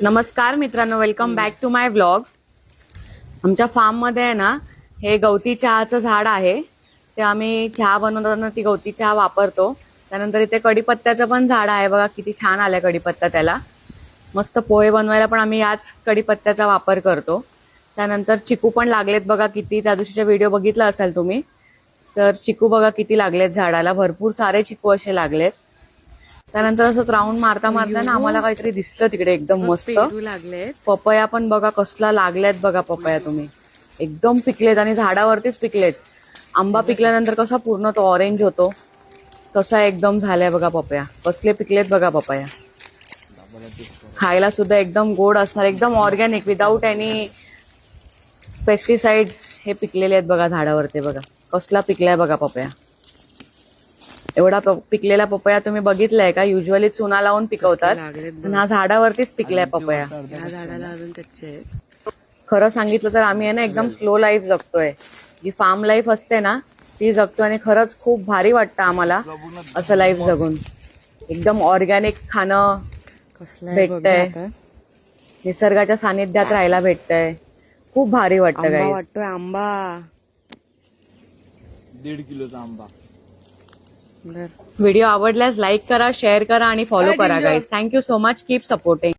नमस्कार मित्रांनो, welcome back to my vlog. आमच्या फार्म मध्ये आहे ना, हे गवती चहाचं झाड आहे। ते आम्ही चहा बनवताना ती गवती चहा वापरतो। त्यानंतर इथे कढीपत्त्याचं पण झाड आहे बघा, किती छान आलाय कढीपत्ता त्याला। मस्त पोहे बनवायला पण आम्ही याच कढीपत्त्याचा वापर करतो। त्यानंतर चिकू पण लागलेत बघा किती, त्या दिवशीचा व्हिडिओ बघितला असाल तुम्ही। तर चिकू बघा किती लागलेत झाडाला, भरपूर सारे चिकू असे लागलेत। त्यानंतर असंच राऊंड मारता मारता ना आम्हाला काहीतरी दिसलं तिकडे एकदम मस्त लागले। पपया पण बघा कसला लागल्यात बघा, पपया तुम्ही एकदम पिकलेत आणि झाडावरतीच पिकलेत। आंबा पिकल्यानंतर कसा पूर्ण तो ऑरेंज होतो, तसा एकदम झालाय बघा पपया। कसले पिकलेत बघा पपया, खायला सुद्धा एकदम गोड असणार, एकदम ऑर्गॅनिक, विदाऊट एनी पेस्टिसाइड्स हे पिकलेले आहेत बघा झाडावरती। बघा कसला पिकलाय बघा पपया। एवढा पिकलेला पपया तुम्ही बघितलाय का? युजली चुना लावून पिकवतात, पण हा झाडावरतीच पिकलाय पपया। या झाडाला अजून कच्चे। खरं सांगितलं तर आम्ही आहे ना एकदम स्लो लाईफ जगतोय, जी फार्म लाईफ असते ना ती जगतो। आणि खरंच खूप भारी वाटतं आम्हाला असं लाईफ जगून। एकदम ऑर्गॅनिक खाणं भेटतंय, निसर्गाच्या सानिध्यात राहायला भेटतंय, खूप भारी वाटतं। गाईस वाटतोय आंबा, 1.5 किलोचा आंबा। व्हिडिओ आवडल्यास लाईक करा, शेअर करा आणि फॉलो करा guys. Thank you so much, keep supporting.